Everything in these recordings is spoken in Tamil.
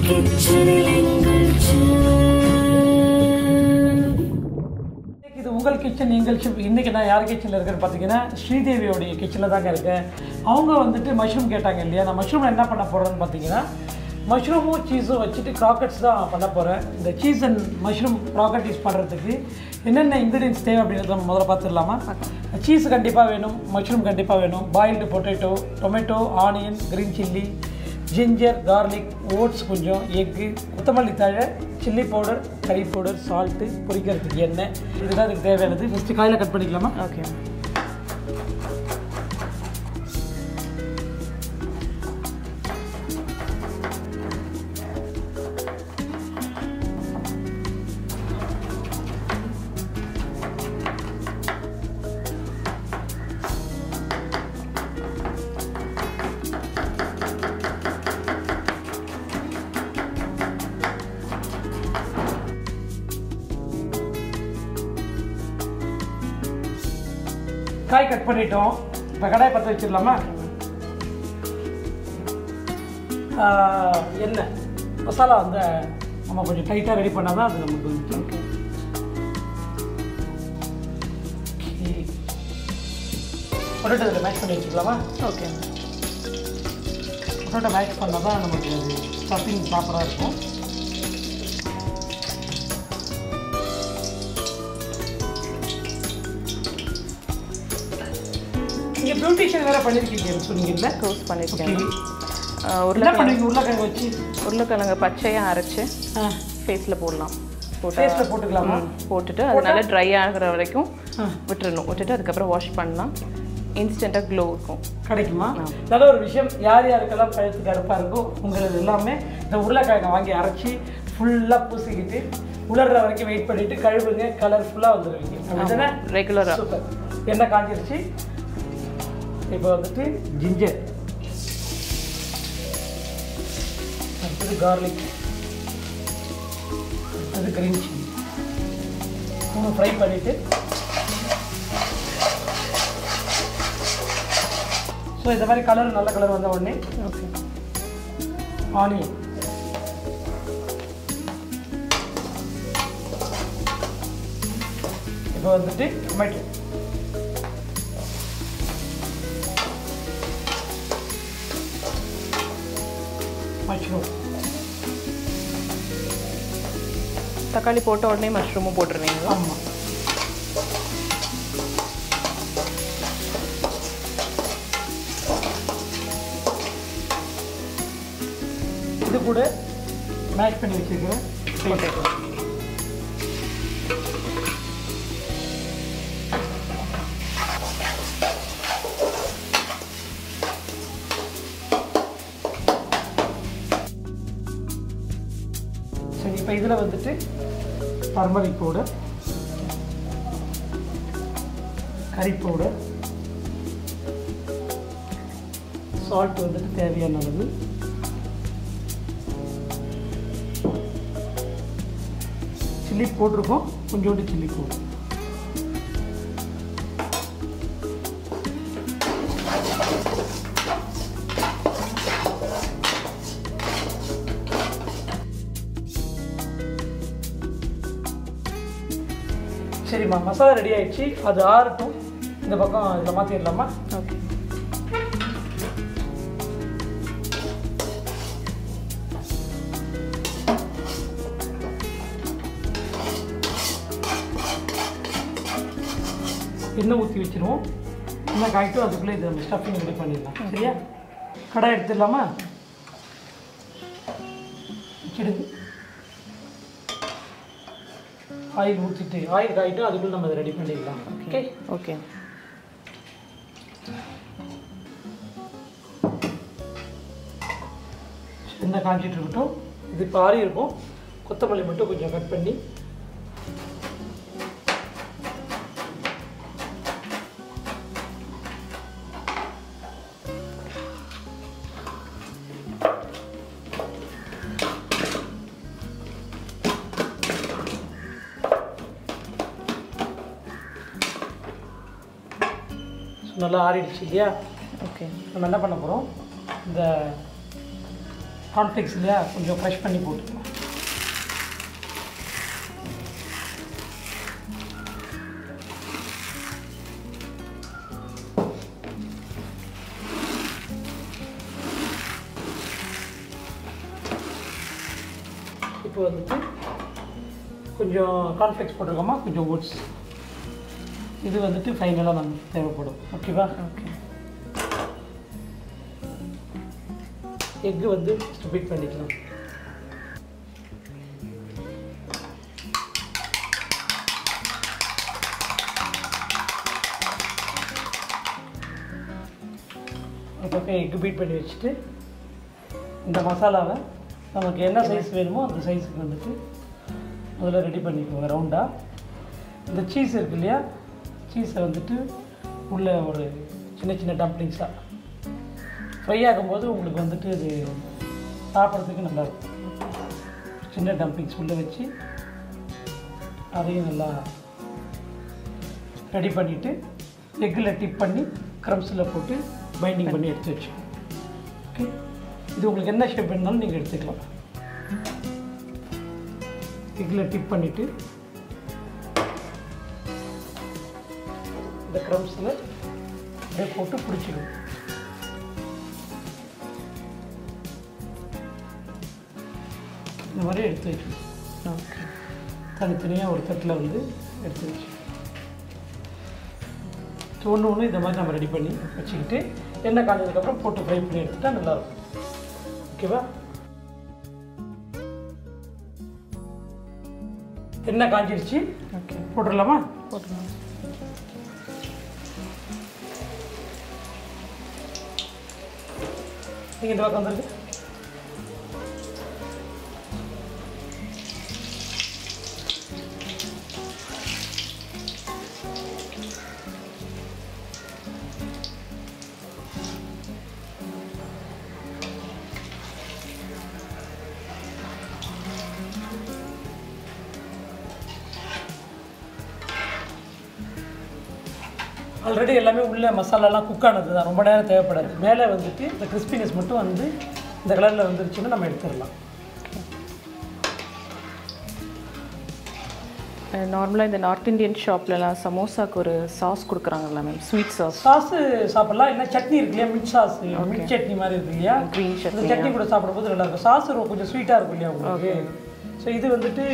இது உங்கள் கிச்சன் எங்கள் ஷெஃப். இன்றைக்கி நான் யார் கிச்சனில் இருக்கேன்னு பார்த்தீங்கன்னா ஸ்ரீதேவியோடைய கிச்சனில் தாங்க இருக்கேன். அவங்க வந்துட்டு மஷ்ரூம் கேட்டாங்க இல்லையா, நான் மஷ்ரூம் என்ன பண்ண போகிறேன்னு பார்த்தீங்கன்னா மஷ்ரூமும் சீஸும் வச்சுட்டு க்ராக்கெட்ஸ் தான் பண்ண போகிறேன். இந்த சீஸ் அண்ட் மஷ்ரூம் க்ராக்கெட் பண்ணுறதுக்கு என்னென்ன இன்க்ரீடியன்ஸ் தேவை அப்படின்றத நம்ம முதல்ல பார்த்துடலாமா? சீஸ் கண்டிப்பாக வேணும், மஷ்ரூம் கண்டிப்பாக வேணும், boiled potato, tomato, onion, green chilli, ginger, garlic, oats கொஞ்சம், எக்கு, கொத்தமல்லி தழை, சில்லி பவுடர், கறி பவுடர், சால்ட்டு, பொரிக்கிறதுக்கு எண்ணெய், இதுதான் அதுக்கு தேவையானது. ஃபஸ்ட்டு காயில் கட் பண்ணிக்கலாமா? ஓகே. காய் கட் பண்ணிட்டோம். இப்போ கடாயை பற்ற வச்சிடலாமா? எண்ணெய் மசாலா வந்து நம்ம கொஞ்சம் டைட்டாக ரெடி பண்ணால் தான் அது நமக்கு வந்து பொட்டேட்டோ இதில் மேட்ச் பண்ணி வச்சுக்கலாமா? ஓகே. பொட்டேட்டோ மேட்ச் பண்ணால் தான் நமக்கு அது ஸ்டஃபிங் ப்ராப்பராக இருக்கும். நீங்கள் பியூட்டிஷியன் வேறு பண்ணியிருக்கீங்க சொன்னீங்கல்ல? கோர்ஸ் பண்ணியிருக்கேன். உருளைக்கிழங்கு வச்சு உருளைக்கிழங்கு பச்சையாக அரைச்சி ஃபேஸில் போடலாம். ஃபேஸில் போட்டுக்கலாமா? போட்டுட்டு அது நல்லா ட்ரை ஆகிற வரைக்கும் விட்டுட்டு அதுக்கப்புறம் வாஷ் பண்ணலாம். இன்ஸ்டண்ட்டாக க்ளோ இருக்கும். கிடைக்குமா? நல்ல ஒரு விஷயம். யார் யாருக்கெல்லாம் பழுத்து கருப்பாக இருக்கோ உங்களுக்கு எல்லாமே இந்த உருளைக்கிழங்கை வாங்கி அரைச்சி ஃபுல்லாக பூசிக்கிட்டு உலர்ற வரைக்கும் வெயிட் பண்ணிவிட்டு கழுவுங்க, கலர்ஃபுல்லாக வந்துடுவீங்க. அப்படிதானே? ரெகுலராக. சூப்பர். எண்ணெய் காஞ்சிருச்சு. இப்போ வந்துட்டு ஜிஞ்சர், அடுத்தது கார்லிக், அடுத்தது கிரீன் சில்லி, மூணு ஃப்ரை பண்ணிவிட்டு ஸோ இந்த மாதிரி கலர் நல்ல கலர் வந்த உடனே ஓகே ஆனியன், இப்போ வந்துட்டு டொமேட்டோ, மஷ்ரூம். தக்காளி போட்ட உடனே மஷ்ரூமும் போட்டுருவீங்க? ஆமாம். இது கூட மேஷ் பண்ணி வச்சுருக்கிறேன் பொட்டேட்டோ. சரி, இப்போ இதில் வந்துட்டு டர்மரிக் பவுடர், கறி பவுடர், சால்ட் வந்துட்டு தேவையான அளவு, சில்லி போட்டிருக்கோம், கொஞ்சோண்டு சில்லி பவுடர், சரிம்மா. மசாலா ரெடி ஆயிடுச்சு. அது ஆறட்டும். இந்த பக்கம் இதில் மாற்றிடலாமா? ஓகே. எண்ணெய் ஊற்றி வச்சுருவோம். எண்ணெய் காய்ட்டும் அதுக்குள்ளே இது நம்ம ஸ்டஃபிங் ரெடி பண்ணிடலாம். சரியா? கடாய் எடுத்துடலாமா? வச்சுடுங்க. ஆயில் ஊற்றிட்டு ஆயில் காய்ட்டும் அதுக்குள்ளே நம்ம அதை ரெடி பண்ணிடலாம். Okay okay. எண்ணெய் காய்ச்சிட்டு இருக்கட்டும். இது இப்போ ஆறி இருக்கும். கொத்தமல்லி மட்டும் கொஞ்சம் கட் பண்ணி நல்லா ஆறிடுச்சு இல்லையா? ஓகே. நம்ம என்ன பண்ண போகிறோம், இந்த கார்ன்ஃப்ளேக்ஸ் இல்லையா, கொஞ்சம் க்ரஷ் பண்ணி போட்டுக்கலாம். இப்போ வந்துட்டு கொஞ்சம் கார்ன்ஃப்ளேக்ஸ் போட்டிருக்கோமா, கொஞ்சம் ஓட்ஸ். இது வந்துட்டு ஃபைனலாக நமக்கு தேவைப்படும். ஓகேவா? ஓகே. எக்கு வந்து பீட் பண்ணிக்கலாம். ஒரு பக்கம் எக்கு பீட் பண்ணி வச்சுட்டு இந்த மசாலாவை நமக்கு என்ன சைஸ் வேணுமோ அந்த சைஸுக்கு வந்துட்டு முதல்ல ரெடி பண்ணிக்குவோங்க ரவுண்டாக. இந்த சீஸ் இருக்கு இல்லையா, சீஸை வந்துட்டு உள்ளே ஒரு சின்ன சின்ன டம்ப்ளிங்ஸாக ஃப்ரை ஆகும்போது உங்களுக்கு வந்துட்டு இது சாப்பிட்றதுக்கு நல்லாயிருக்கும். சின்ன டம்ப்ளிங்ஸ் உள்ளே வச்சு அதையும் நல்லா ரெடி பண்ணிவிட்டு எக்கில் டிப் பண்ணி க்ரம்ஸில் போட்டு பைண்டிங் பண்ணி எடுத்து வச்சுக்கோங்க. ஓகே, இது உங்களுக்கு என்ன ஷேப் வேணுனாலும் நீங்கள் எடுத்துக்கலாம். எக்கில் டிப் பண்ணிவிட்டு இந்த க்ரம்ஸில் அப்படியே போட்டு பிடிச்சிக்கணும். இந்த மாதிரி எடுத்து வச்சுக்கணும். ஓகே. தனித்தனியாக ஒரு தட்டில் வந்து எடுத்து வச்சு ஒன்று இந்த மாதிரி நம்ம ரெடி பண்ணி வச்சுக்கிட்டு எண்ணெய் காஞ்சதுக்கப்புறம் போட்டு ஃப்ரை பண்ணி எடுத்துட்டா நல்லாயிருக்கும். ஓகேவா? எண்ணெய் காஞ்சிருச்சு. ஓகே, போட்டுடலாமா? போட்டுக்கலாம். நீங்கள் இந்த பக்கம் வந்துருக்கு. ஆல்ரெடி எல்லாமே உள்ள மசாலாலாம் குக் ஆனது தான், ரொம்ப நேரம் தேவைப்படாது. மேலே வந்துட்டு இந்த கிறிஸ்பினஸ் மட்டும் வந்து இந்த கலரில் வந்துருச்சுன்னா நம்ம எடுத்துடலாம். நார்மலாக இந்த நார்த் இந்தியன் ஷாப்லலாம் சமோசாக்கு ஒரு சாஸ் கொடுக்குறாங்கல்ல மேம், ஸ்வீட் சாஸ். சாஸு சாப்பிட்லாம், இல்லை சட்னி இருக்கு இல்லையா, மிட் சாஸ், மிட் சட்னி மாதிரி இருக்கு இல்லையா, க்ரீன் இந்த சட்னி. சட்னி கூட சாப்பிடும்போது நல்லாயிருக்கும். சாஸ் கொஞ்சம் ஸ்வீட்டாக இருக்கும் இல்லையா உங்களுக்கு. ஸோ இது வந்துட்டு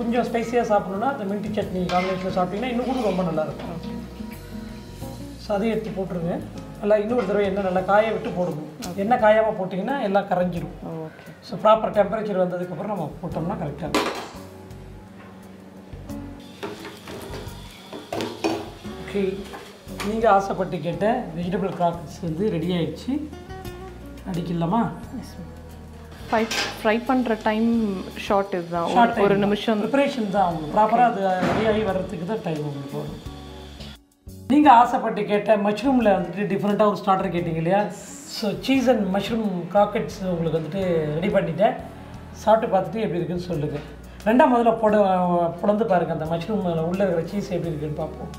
கொஞ்சம் ஸ்பைஸியாக சாப்பிடணுன்னா அந்த மின்ட் சட்னி காம்பினேஷனில் சாப்பிட்டீங்கன்னா இன்னும் கூட ரொம்ப நல்லாயிருக்கும். ஸோ அதையும் எடுத்து போட்டுருங்க. நல்லா இன்னொரு தடவை எண்ணெய் நல்லா காய விட்டு போடணும். எண்ணெய் காயாமல் போட்டிங்கன்னா எல்லாம் கரைஞ்சிடும். ஓகே. ஸோ ப்ராப்பர் டெம்பரேச்சர் வந்ததுக்கப்புறம் நம்ம போட்டோம்னா கரெக்டாக இருக்கும். ஓகே, நீங்கள் ஆசைப்பட்டு கேட்ட வெஜிடபிள் கிராக்கர்ஸ் வந்து ரெடி ஆகிடுச்சு. அடிக்கலாமா? ஃப்ரை பண்ணுற டைம் ஷார்ட் இதுதான், ஒரு நிமிஷம் ப்ரிப்பரேஷன் தான். உங்களுக்கு ப்ராப்பராக அது ரெடி ஆகி வர்றதுக்கு தான் டைம் உங்களுக்கு வரும். நீங்கள் ஆசைப்பட்டு கேட்ட மஷ்ரூமில் வந்துட்டு டிஃப்ரெண்ட்டாக ஒரு ஸ்டார்டர் கேட்டிங்க இல்லையா. ஸோ சீஸ் அண்ட் மஷ்ரூம் கிராக்கெட்ஸ் உங்களுக்கு வந்துட்டு ரெடி பண்ணிட்டேன். சாப்பிட்டு பார்த்துட்டு எப்படி இருக்குன்னு சொல்லுங்கள். ரெண்டாம் முதல்ல புலந்து பாருங்கள், அந்த மஷ்ரூம் உள்ளே இருக்கிற சீஸ் எப்படி இருக்குன்னு பார்ப்போம்.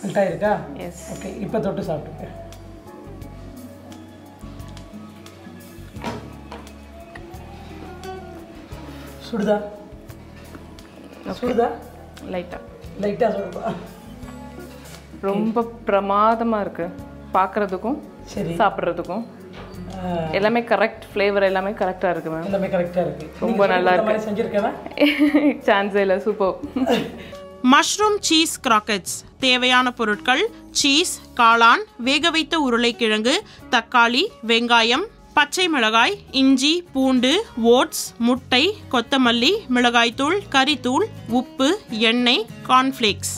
கரெக்டாக இருக்கா? எஸ். ஓகே, இப்போ தொட்டு சாப்பிட்டுக்க. சுடுதா? சுடுதா? லைட்டாக சுடுதா? ரொம்ப பிரமாதமாக இருக்குது பார்க்குறதுக்கும் சரி, சாப்பிட்றதுக்கும். எல்லாமே கரெக்ட் ஃப்ளேவர், எல்லாமே கரெக்டாக இருக்குது மேம். எல்லாமே கரெக்டாக இருக்குது. ரொம்ப நல்லா இருக்கு. செஞ்சுருக்கேன். சான்ஸே இல்லை, சூப்பர். Mushroom cheese கிராக்கெட்ஸ். தேவையான பொருட்கள்: சீஸ், காளான், வேக வைத்த உருளைக்கிழங்கு, தக்காளி, வெங்காயம், பச்சை மிளகாய், இஞ்சி, பூண்டு, ஓட்ஸ், முட்டை, கொத்தமல்லி, மிளகாய்த்தூள், கறித்தூள், உப்பு, எண்ணெய், கார்ன்ஃப்ளேக்ஸ்.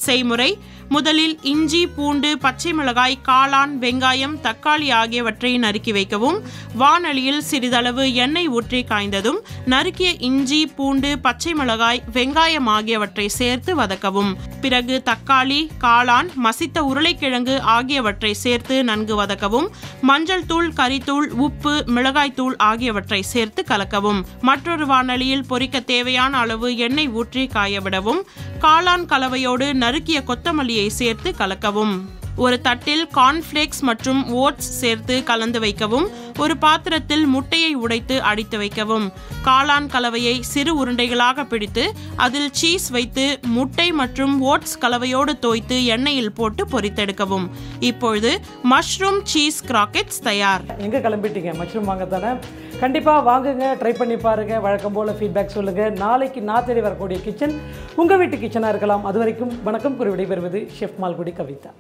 செய்முறை: முதலில் இஞ்சி, பூண்டு, பச்சை மிளகாய், காளான், வெங்காயம், தக்காளி ஆகியவற்றை நறுக்கி வைக்கவும். வாணலியில் சிறிதளவு எண்ணெய் ஊற்றி காய்ந்ததும் நறுக்கிய இஞ்சி, பூண்டு, பச்சை மிளகாய், வெங்காயம் ஆகியவற்றை சேர்த்து வதக்கவும். பிறகு தக்காளி, காளான், மசித்த உருளைக்கிழங்கு ஆகியவற்றை சேர்த்து நன்கு வதக்கவும். மஞ்சள் தூள், கறித்தூள், உப்பு, மிளகாய் தூள் ஆகியவற்றை சேர்த்து கலக்கவும். மற்றொரு வாணலியில் பொரிக்க தேவையான அளவு எண்ணெய் ஊற்றி காயவிடவும். காளான் கலவையோடு நறுக்கிய கொத்தமல்லியை சேர்த்து கலக்கவும். ஒரு தட்டில் கார்ன்ஃப்ளேக்ஸ் மற்றும் ஓட்ஸ் சேர்த்து கலந்து வைக்கவும். ஒரு பாத்திரத்தில் முட்டையை உடைத்து அடித்து வைக்கவும். காளான் கலவையை சிறு உருண்டைகளாக பிடித்து அதில் சீஸ் வைத்து முட்டை மற்றும் ஓட்ஸ் கலவையோடு தோய்த்து எண்ணெயில் போட்டு பொரித்தெடுக்கவும். இப்பொழுது மஷ்ரூம் சீஸ் கிராக்கெட்ஸ் தயார். எங்கே கிளம்பிட்டீங்க? மஷ்ரூம் வாங்கத்தானே? கண்டிப்பாக வாங்குங்க, ட்ரை பண்ணி பாருங்கள். வழக்கம் போல் ஃபீட்பேக் சொல்லுங்கள். நாளைக்கு நான் தேடி வரக்கூடிய கிச்சன் உங்கள் வீட்டு கிச்சனாக இருக்கலாம். அது வரைக்கும் வணக்கம் கூறி விடைபெறுவது ஷெஃப் மால்குடி கவிதா.